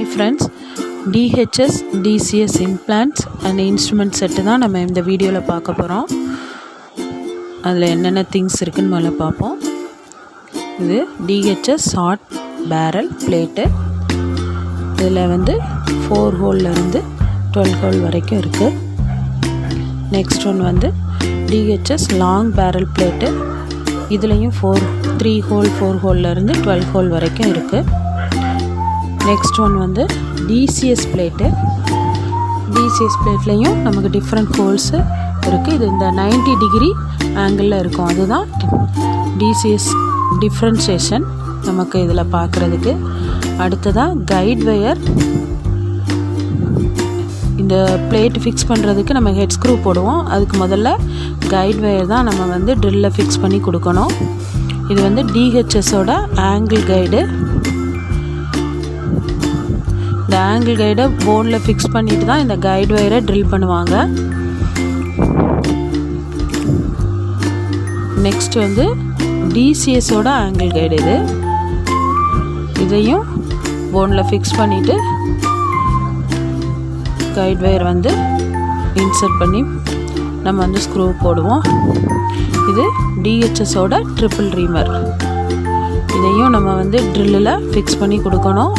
Hi friends, DHS DCS implants and instrument set தான் நம்ம இந்த வீடியோவில் பார்க்க போகிறோம். அதில் என்னென்ன திங்ஸ் இருக்குதுன்னு முதல்ல பார்ப்போம். இது DHS ஷார்ட் பேரல் பிளேட்டு. இதில் 4 ஹோல்லேருந்து 12 ஹோல் வரைக்கும் இருக்குது. Next one DHS long barrel plate. இதுலேயும் 3 ஹோல் 4 ஹோல்லேருந்து 12 ஹோல் வரைக்கும் இருக்குது. Next one DCS plate. DCS பிளேட்லேயும் நமக்கு டிஃப்ரெண்ட் ஹோல்ஸு இருக்குது. இது இந்த 90 டிகிரி ஆங்கிளில் இருக்கும். அதுதான் DCS டிஃப்ரென்ஷியேஷன் நமக்கு இதில் பார்க்குறதுக்கு. அடுத்ததாக கைட் வயர். இந்த பிளேட் ஃபிக்ஸ் பண்ணுறதுக்கு நம்ம ஹெட் ஸ்க்ரூ போடுவோம். அதுக்கு முதல்ல கைட் வயர் தான் நம்ம ட்ரில்லில் ஃபிக்ஸ் பண்ணி கொடுக்கணும். இது DHSோட ஆங்கிள் கைடு. இந்த ஆங்கிள் கைடை போர்டில் ஃபிக்ஸ் பண்ணிட்டு தான் இந்த கைட் வயரை ட்ரில் பண்ணுவாங்க. நெக்ஸ்ட் DCSோட ஆங்கிள் கைடு. இதையும் போர்டில் ஃபிக்ஸ் பண்ணிவிட்டு கைட் வயர் இன்சர்ட் பண்ணி நம்ம ஸ்க்ரூ போடுவோம். இது DHSோட ட்ரிபிள் ரீமர். இதையும் நம்ம ட்ரில்லில் ஃபிக்ஸ் பண்ணி கொடுக்கணும்.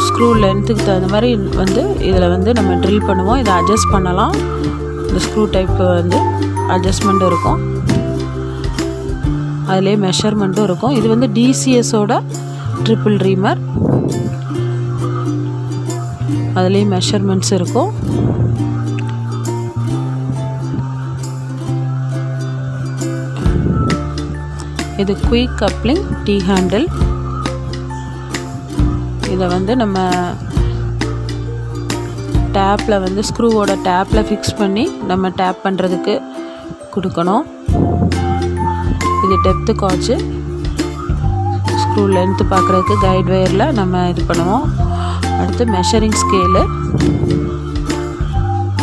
ஸ்க்ரூ லென்த்துக்கு தகுந்த மாதிரி இதில் நம்ம ட்ரில் பண்ணுவோம். இதை அட்ஜஸ்ட் பண்ணலாம். இந்த ஸ்க்ரூ டைப்பு அட்ஜஸ்ட்மெண்ட் இருக்கும். அதிலே மெஷர்மெண்ட்டும் இருக்கும். இது DCSோட ட்ரிபிள் ரீமர். அதுலேயும் மெஷர்மெண்ட்ஸ் இருக்கும். இது குயிக் கப்ளிங் டீ ஹேண்டில். இதை நம்ம டேப்பில் ஸ்க்ரூவோட டேப்பில் ஃபிக்ஸ் பண்ணி நம்ம டேப் பண்ணுறதுக்கு கொடுக்கணும். இது டெப்த்து காட்சு. ஸ்க்ரூ லென்த்து பார்க்குறதுக்கு கைட் வயரில் நம்ம இது பண்ணுவோம். அடுத்து மெஷரிங் ஸ்கேலு.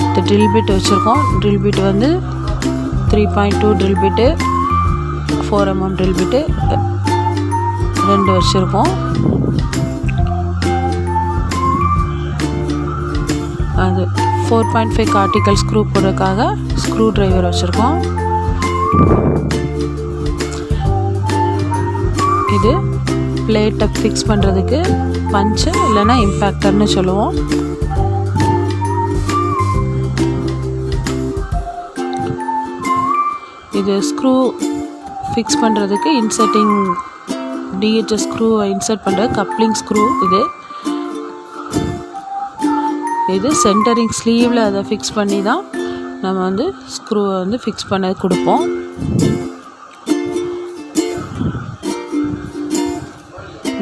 இந்த ட்ரில் பிட் வச்சுருக்கோம். ட்ரில் பிட் 3.2 ட்ரில் பிட்டு, 4 mm ட்ரில் பிட்டு 2 வச்சுருக்கோம். அது 4.5 கார்டிக்கல் ஸ்க்ரூ போடுறதுக்காக ஸ்க்ரூ ட்ரைவர் வச்சுருக்கோம். இது பிளேட்டை ஃபிக்ஸ் பண்ணுறதுக்கு பஞ்சு இல்லைன்னா இம்பேக்டர்னு சொல்லுவோம். இது ஸ்க்ரூ ஃபிக்ஸ் பண்ணுறதுக்கு இன்சர்ட்டிங் DHS ஸ்க்ரூவை இன்சர்ட் பண்ணுற கப்ளிங் ஸ்க்ரூ. இது சென்டரிங் ஸ்லீவில் அதை ஃபிக்ஸ் பண்ணி தான் நம்ம ஸ்க்ரூவை ஃபிக்ஸ் பண்ண கொடுப்போம்.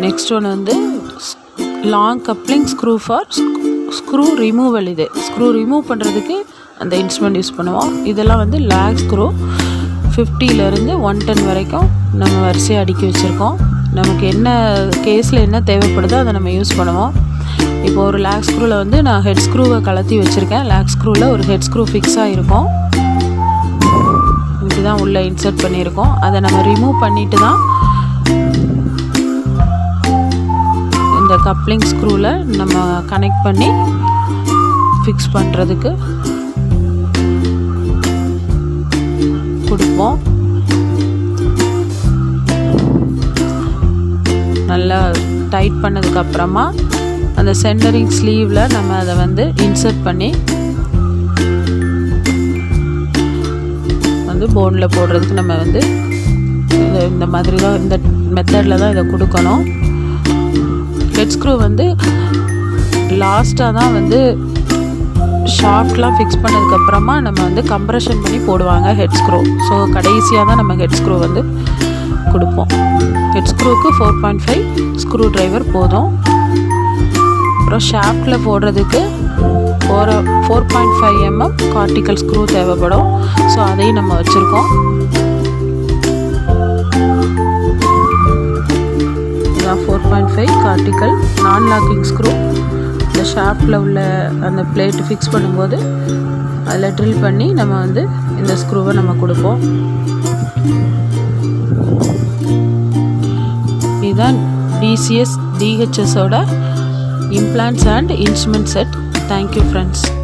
Next one long coupling screw for screw removal. இது ஸ்க்ரூ ரிமூவ் பண்ணுறதுக்கு அந்த இன்ஸ்ட்ருமெண்ட் யூஸ் பண்ணுவோம். இதெல்லாம் லேக் ஸ்க்ரூ 50லேருந்து 110 வரைக்கும் நம்ம வரிசையாக அடுக்கி வச்சுருக்கோம். நமக்கு என்ன கேஸில் என்ன தேவைப்படுதோ அதை நம்ம யூஸ் பண்ணுவோம். இப்போ ஒரு லேக் ஸ்க்ரூவில் நான் ஹெட் ஸ்க்ரூவை கலத்தி வச்சுருக்கேன். லேக் ஸ்க்ரூவில் ஒரு ஹெட் ஸ்க்ரூ ஃபிக்ஸாக இருக்கும். இப்படி தான் உள்ளே இன்சர்ட் பண்ணியிருக்கோம். அதை நம்ம ரிமூவ் பண்ணிட்டு தான் இந்த கப்ளிங் ஸ்க்ரூவில் நம்ம கனெக்ட் பண்ணி ஃபிக்ஸ் பண்ணுறதுக்கு கொடுப்போம். நல்லா டைட் பண்ணதுக்கப்புறமா அந்த சென்டரிங் ஸ்லீவில் நம்ம அதை இன்சர்ட் பண்ணி போர்டில் போடுறதுக்கு நம்ம இந்த மாதிரி தான், இந்த மெத்தடில் தான் இதை கொடுக்கணும். ஹெட் ஸ்க்ரூ லாஸ்ட்டாக தான் ஷாஃப்ட்லாம் ஃபிக்ஸ் பண்ணதுக்கப்புறமா நம்ம கம்ப்ரெஷன் பண்ணி போடுவாங்க ஹெட் ஸ்க்ரூ. ஸோ கடைசியாக தான் நம்ம ஹெட் ஸ்க்ரூ கொடுப்போம். ஹெட் ஸ்க்ரூவுக்கு 4.5 ஸ்க்ரூ ட்ரைவர் போதும். அப்புறம் ஷாஃப்டில் போடுறதுக்கு 4.5 mm கார்டிக்கல் ஸ்க்ரூ தேவைப்படும். ஸோ அதையும் நம்ம வச்சுருக்கோம். இதான் 4.5 கார்டிக்கல் நான் லாக்கிங் ஸ்க்ரூ. இந்த ஷாஃப்டில் உள்ள அந்த பிளேட்டு ஃபிக்ஸ் பண்ணும்போது அதில் ட்ரில் பண்ணி நம்ம இந்த ஸ்க்ரூவை நம்ம கொடுப்போம். இதுதான் DCS DHSோட implants and instrument set. Thank you friends.